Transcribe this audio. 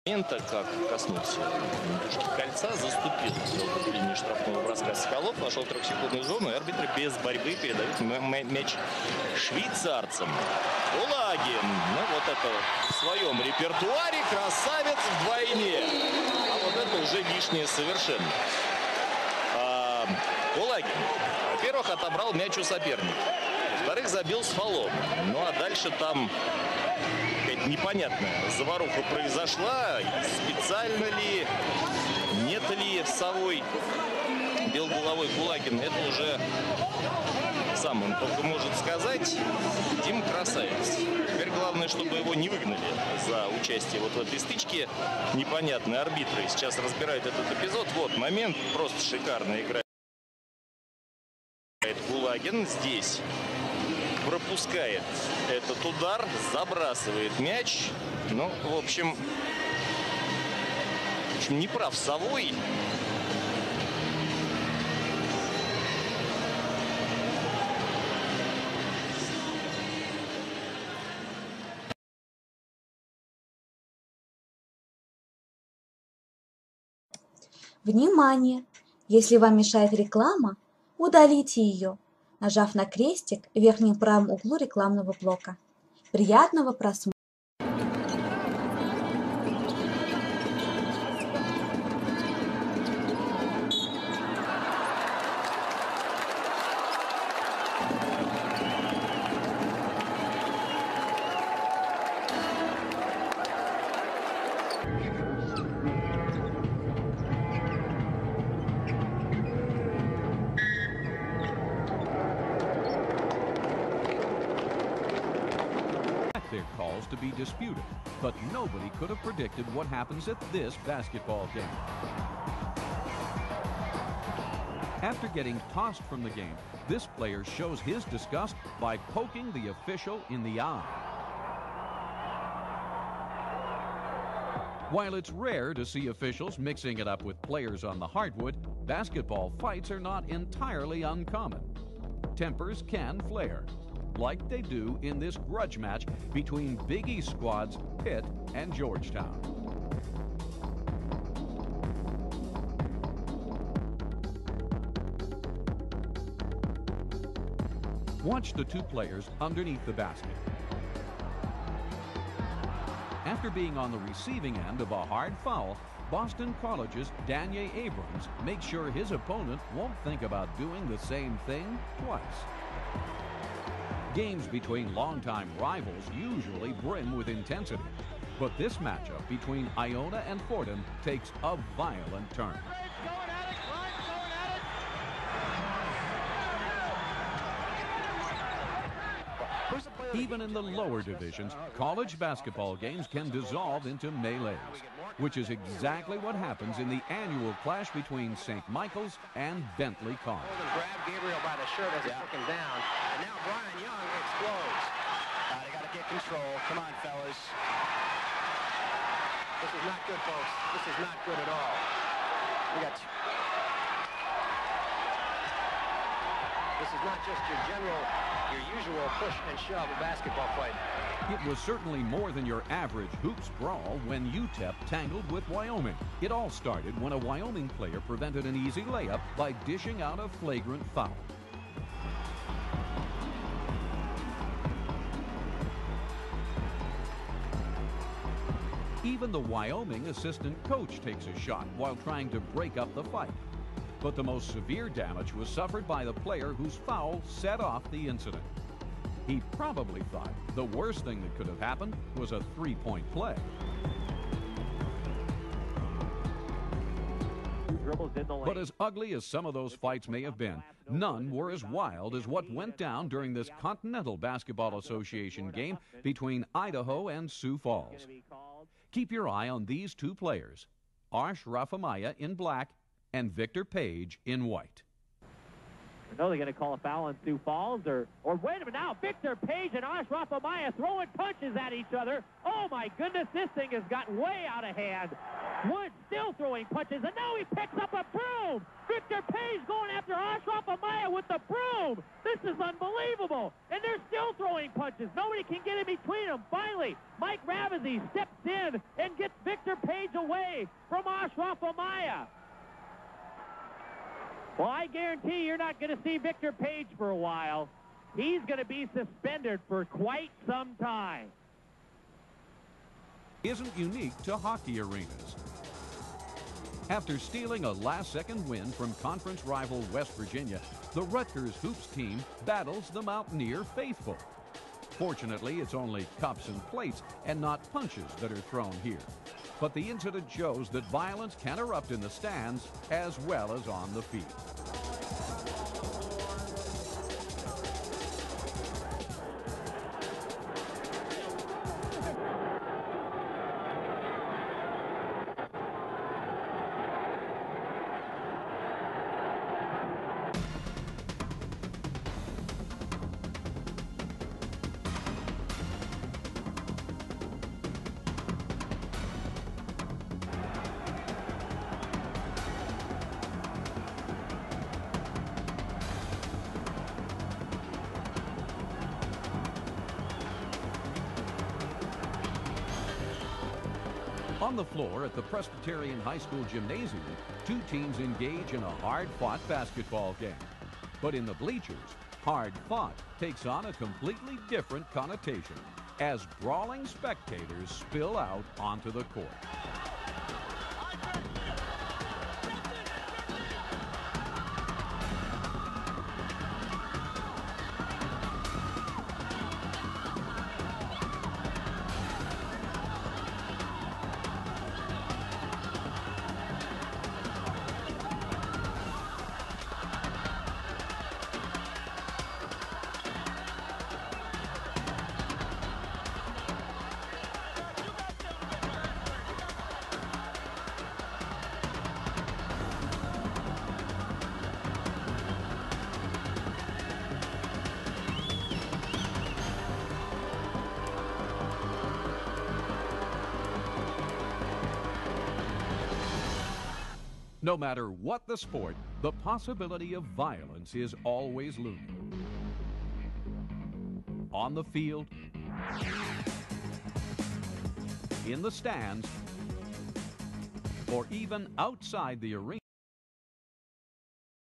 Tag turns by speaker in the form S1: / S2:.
S1: Момента, как коснулся кольца, заступил в линии штрафного броска Соколов, вошел в трехсекундную зону, и арбитры без борьбы передают мяч швейцарцам. Кулагин, ну вот это в своем репертуаре красавец вдвойне. А вот это уже лишнее совершенно. Кулагин, во-первых, отобрал мяч у соперника. Во-вторых, забил с фолом. Ну а дальше там какая-то непонятная заваруха произошла. Специально ли, нет ли совой бил головой Кулагин. Это уже сам он только может сказать. Дима красавец. Теперь главное, чтобы его не выгнали за участие вот в этой стычке. Непонятные арбитры сейчас разбирают этот эпизод. Вот момент, просто шикарная игра. Кулагин здесь пропускает этот удар, забрасывает мяч. Ну, в общем, не прав совой.
S2: Внимание! Если вам мешает реклама, удалите ее, нажав на крестик в верхнем правом углу рекламного блока. Приятного просмотра!
S3: Their calls to be disputed, but nobody could have predicted what happens at this basketball game. After getting tossed from the game, this player shows his disgust by poking the official in the eye. While it's rare to see officials mixing it up with players on the hardwood, basketball fights are not entirely uncommon. Tempers can flare, like they do in this grudge match between Big East squads Pitt and Georgetown. Watch the two players underneath the basket. After being on the receiving end of a hard foul, Boston College's Danye Abrams makes sure his opponent won't think about doing the same thing twice. Games between longtime rivals usually brim with intensity, but this matchup between Iona and Fordham takes a violent turn. Even in the lower divisions, college basketball games can dissolve into melees, which is exactly what happens in the annual clash between St. Michael's and Bentley College.
S4: Grab Gabriel by the shirt as he's looking down, and now Brian Young explodes. They got to get control. Come on, fellas. This is not good, folks. This is not good at all. We got. This is not just your usual push and shove basketball fight.
S3: It was certainly more than your average hoops brawl when UTEP tangled with Wyoming. It all started when a Wyoming player prevented an easy layup by dishing out a flagrant foul. Even the Wyoming assistant coach takes a shot while trying to break up the fight. But the most severe damage was suffered by the player whose foul set off the incident. He probably thought the worst thing that could have happened was a three-point play. But as ugly as some of those fights may have been, none were as wild as what went down during this Continental Basketball Association game between Idaho and Sioux Falls. Keep your eye on these two players, Arsh Rafamaya in black and Victor Page in white.
S5: I know they're going to call a foul on Sioux Falls, or wait a minute now, Victor Page and Ashraf Amaya throwing punches at each other. Oh my goodness, this thing has gotten way out of hand. Wood still throwing punches, and now he picks up a broom. Victor Page going after Ashraf Amaya with the broom. This is unbelievable, and they're still throwing punches. Nobody can get in between them. Finally, Mike Ravizzi steps in and gets Victor Page away from Ashraf Amaya. Well, I guarantee you're not going to see Victor Page for a while. He's going to be suspended for quite some time.
S3: Isn't unique to hockey arenas. After stealing a last-second win from conference rival West Virginia, the Rutgers Hoops team battles the Mountaineer faithful. Fortunately, it's only cups and plates and not punches that are thrown here. But the incident shows that violence can erupt in the stands as well as on the field. On the floor at the Presbyterian High School Gymnasium, two teams engage in a hard-fought basketball game. But in the bleachers, hard-fought takes on a completely different connotation as brawling spectators spill out onto the court. No matter what the sport, the possibility of violence is always looming. On the field, in the stands, or even outside the arena.